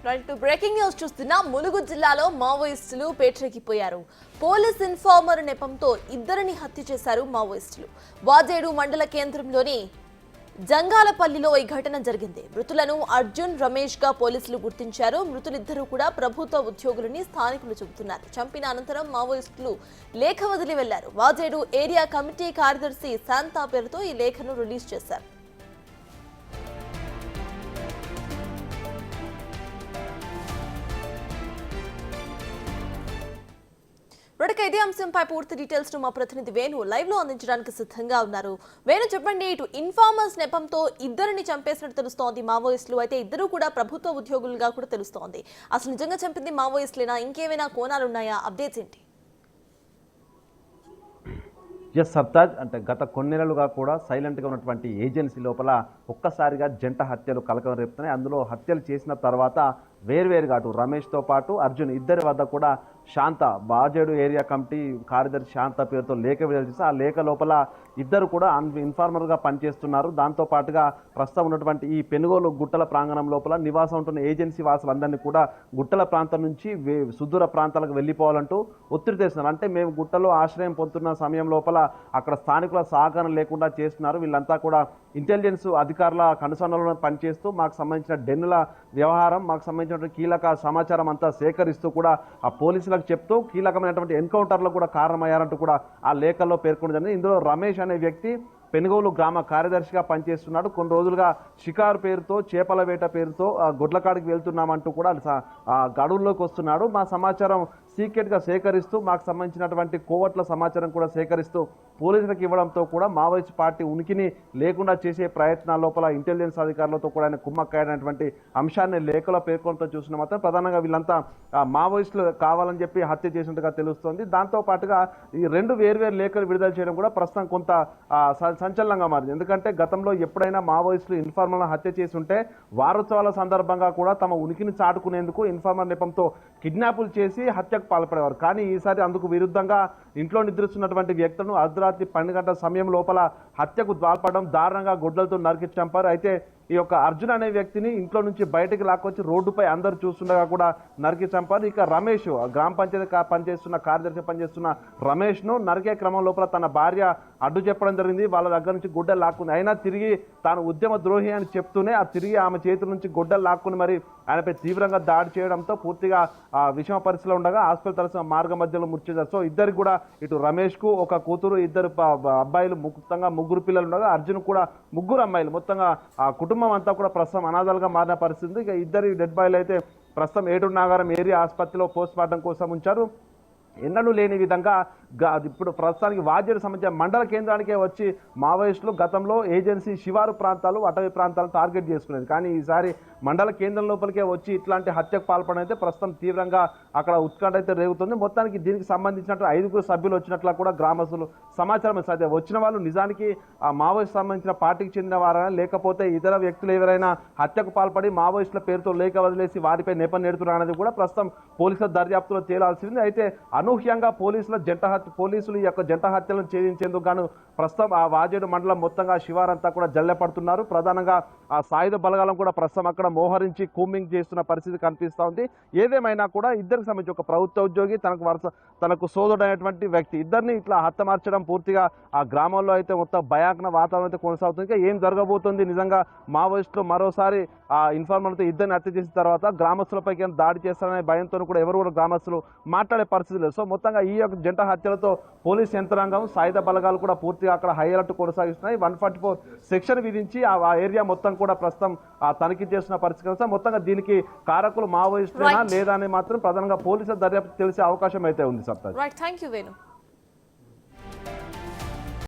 Breaking news చూస్తున్నా ములుగు జిల్లాలో మావోయిస్టులు పేటరెక్కిపోయారు. పోలీస్ ఇన్ఫార్మర్ నెపంతో ఇద్దరిని హత్య చేశారు మావోయిస్టులు. వాజేడు మండల కేంద్రంలోని జంగాలపల్లిలో ఈ ఘటన జరిగింది. మృతులను అర్జున్, రమేష్ గా పోలీసులు గుర్తించారు. మృతులిద్దరూ కూడా ప్రభుత్వ ఉద్యోగులని స్థానికులు చెబుతున్నారు. చంపిన అనంతరం మావోయిస్టులు లేఖ వదిలి వెళ్లారు. వాజేడు ఏరియా కమిటీ కార్యదర్శి శాంతా పేరుతో ఈ లేఖను రిలీజ్ చేశారు. ఇదే అంశంపై పూర్తి డీటెయిల్స్ ను మా ప్రతినిధి వేణు లైవ్ లో అందించడానికి సిద్ధంగా ఉన్నారు. వేణు, చెప్పండి. ఇటు ఇన్ఫార్మర్స్ నెపంతో ఇద్దరిని చంపేసినట్టు తెలుస్తోంది మావోయిస్టులు. అయితే ఇద్దరు కూడా ప్రభుత్వ ఉద్యోగులుగా కూడా తెలుస్తోంది. అసలు నిజంగా చంపింది మావోయిస్టులేనా? ఇంకేమైనా కోణాలు ఉన్నాయా? అప్డేట్స్ ఏంటి? ఎస్ సర్తాజ్, అంటే గత కొన్నేళ్లుగా కూడా సైలెంట్గా ఉన్నటువంటి ఏజెన్సీ లోపల ఒక్కసారిగా జంట హత్యలు కలకలం రేపుతున్నాయి. అందులో హత్యలు చేసిన తర్వాత వేర్వేరుగా అటు రమేష్తో పాటు అర్జున్ ఇద్దరి వద్ద కూడా శాంత, వాజేడు ఏరియా కమిటీ కార్యదర్శి శాంత పేరుతో లేఖ విడుదల చేసి ఆ లేఖ లోపల ఇద్దరు కూడా ఇన్ఫార్మర్గా పనిచేస్తున్నారు. దాంతోపాటుగా ప్రస్తుతం ఉన్నటువంటి ఈ పెనుగోలు గుట్టల ప్రాంగణం లోపల నివాసం ఉంటున్న ఏజెన్సీ వాసులందరినీ కూడా గుట్టల ప్రాంతం నుంచి సుదూర ప్రాంతాలకు వెళ్ళిపోవాలంటూ ఒత్తిడి తెస్తున్నారు. అంటే మేము గుట్టలో ఆశ్రయం పొందుతున్న సమయం లోపల అక్కడ స్థానికుల సహకారం లేకుండా చేస్తున్నారు. వీళ్ళంతా కూడా ఇంటెలిజెన్స్ అధికారుల కనుసన్నలో పనిచేస్తూ మాకు సంబంధించిన డెన్నుల వ్యవహారం, మాకు సంబంధించిన కీలక సమాచారం అంతా సేకరిస్తూ కూడా ఆ పోలీసులకు చెప్తూ కీలకమైనటువంటి ఎన్కౌంటర్లో కూడా కారణమయ్యారంటూ కూడా ఆ లేఖల్లో పేర్కొనడం. ఇందులో రమేష్ అనే వ్యక్తి పెనుగోలు గ్రామ కార్యదర్శిగా పనిచేస్తున్నాడు. కొన్ని రోజులుగా షికారు పేరుతో, చేపల వేట పేరుతో గొడ్లకాడికి వెళ్తున్నామంటూ కూడా గడువుల్లోకి వస్తున్నాడు. మా సమాచారం సీక్రెట్గా సేకరిస్తూ మాకు సంబంధించినటువంటి కోవట్ల సమాచారం కూడా సేకరిస్తూ పోలీసులకు ఇవ్వడంతో కూడా మావోయిస్ట్ పార్టీ ఉనికిని లేకుండా చేసే ప్రయత్నాల లోపల ఇంటెలిజెన్స్ అధికారులతో కూడా ఆయన కుమ్మక్కైనటువంటి అంశాన్ని లేఖలో పేర్కొనతో చూసిన మాత్రం ప్రధానంగా వీళ్ళంతా మావోయిస్టులు కావాలని చెప్పి హత్య చేసినట్టుగా తెలుస్తోంది. దాంతోపాటుగా ఈ రెండు వేర్వేరు లేఖలు విడుదల చేయడం కూడా ప్రస్తుతం కొంత సంచలనంగా మారింది. ఎందుకంటే గతంలో ఎప్పుడైనా మావోయిస్టులు ఇన్ఫార్మర్లను హత్య చేసి ఉంటే వారోత్సవాల సందర్భంగా కూడా తమ ఉనికిని చాటుకునేందుకు ఇన్ఫార్మర్ నెపంతో కిడ్నాపులు చేసి హత్యకు పాల్పడేవారు. కానీ ఈసారి అందుకు విరుద్ధంగా ఇంట్లో నిద్రిస్తున్నటువంటి వ్యక్తులను అర్ధరాత్రి 12 గంటల సమయం లోపల హత్యకు పాల్పడడం, దారుణంగా గొడ్డలతో నరికి చంపారు. అయితే ఈ యొక్క అర్జున్ అనే వ్యక్తిని ఇంట్లో నుంచి బయటకు లాక్కొచ్చి రోడ్డుపై అందరూ చూస్తుండగా కూడా నరికి చంపారు. ఇక రమేష్, గ్రామ పంచాయతీ పనిచేస్తున్న కార్యదర్శి పనిచేస్తున్న రమేష్ను నరికే క్రమం లోపల తన భార్య అడ్డు చెప్పడం జరిగింది. వాళ్ళ దగ్గర నుంచి గుడ్డలు లాక్కుంది. అయినా తిరిగి తాను ఉద్యమ ద్రోహి అని చెప్తూనే తిరిగి ఆమె చేతుల నుంచి గుడ్డలు లాక్కుని మరి ఆయనపై తీవ్రంగా దాడి చేయడంతో పూర్తిగా విషమ పరిస్థితిలో ఉండగా హాస్పిటల్ తరచిన మార్గ మధ్యలో మృతి చెందారు. సో ఇద్దరికి కూడా ఇటు రమేష్కు ఒక కూతురు, ఇద్దరు అబ్బాయిలు, మొత్తంగా ముగ్గురు పిల్లలు ఉండగా అర్జున్ కూడా ముగ్గురు అమ్మాయిలు, మొత్తంగా ఆ కుటుంబం అంతా కూడా ప్రస్తుతం అనాథాలుగా మారిన పరిస్థితి. ఇక ఇద్దరు డెడ్ బాయ్లు అయితే ప్రస్తుతం ఏటూరు నాగారం ఏరియా ఆసుపత్రిలో పోస్ట్ మార్టం కోసం ఉంచారు. ఎన్నడూ లేని విధంగా ఇప్పుడు ప్రస్తుతానికి వాజేడు సంబంధించిన మండల కేంద్రానికే వచ్చి మావోయిస్టులు గతంలో ఏజెన్సీ శివారు ప్రాంతాలు, అటవీ ప్రాంతాలు టార్గెట్ చేసుకునేది. కానీ ఈసారి మండల కేంద్రం లోపలికే వచ్చి ఇట్లాంటి హత్యకు పాల్పడడం అయితే ప్రస్తుతం తీవ్రంగా అక్కడ ఉత్కంఠ అయితే రేగుతుంది. మొత్తానికి దీనికి సంబంధించినట్టు 5 సభ్యులు వచ్చినట్లు కూడా గ్రామస్తులు సమాచారం ఇస్తారు. వచ్చిన వాళ్ళు నిజానికి ఆ మావోయిస్ట్ సంబంధించిన పార్టీకి చెందిన వారైనా లేకపోతే ఇతర వ్యక్తులు ఎవరైనా హత్యకు పాల్పడి మావోయిస్టుల పేరుతో లేఖ వదిలేసి వారిపై నెపం నెడుతున్నారు అనేది కూడా ప్రస్తుతం పోలీసుల దర్యాప్తులో తేలాల్సింది. అయితే అనూహ్యంగా పోలీసులు ఈ యొక్క జంట హత్యలను ఛేదించేందుకు గాను ప్రస్తుతం ఆ వాజేడు మండలం మొత్తంగా శివారంతా కూడా జల్లెపడుతున్నారు. ప్రధానంగా ఆ సాయుధ బలగాలను కూడా ప్రస్తుతం అక్కడ మోహరించి కూంబింగ్ చేస్తున్న పరిస్థితి కనిపిస్తూ ఉంది. ఏదేమైనా కూడా ఇద్దరికి సంబంధించి ఒక ప్రభుత్వ ఉద్యోగి, తనకు సోదరుడైనటువంటి వ్యక్తి, ఇద్దరిని ఇట్లా హత్యమార్చడం పూర్తిగా ఆ గ్రామంలో అయితే మొత్తం భయానక వాతావరణం అయితే కొనసాగుతుంది. ఇంకా ఏం జరగబోతుంది, నిజంగా మావోయిస్టులు మరోసారి ఆ ఇన్ఫార్మర్లతో ఇద్దరిని హత్య చేసిన తర్వాత గ్రామస్తులపైకి దాడి చేస్తారనే భయంతో కూడా ఎవరు కూడా గ్రామస్తులు మాట్లాడే పరిస్థితి లేదు. సో మొత్తంగా ఈ యొక్క జంట హత్యలతో పోలీస్ యంత్రాంగం, సాయుధ బలగాలు కూడా పూర్తిగా అక్కడ హై అలర్ట్ కొనసాగిస్తున్నాయి. 144 సెక్షన్ విధించి ఆ ఏరియా మొత్తం కూడా ప్రస్తుతం తనిఖీ చేస్తున్న పరిస్థితి. మొత్తంగా దీనికి కారకులు మావోయిస్టులేనా లేదా అని మాత్రం ప్రధానంగా పోలీసుల దర్యాప్తు తెలిసే అవకాశం అయితే ఉంది. సప్తాజ్.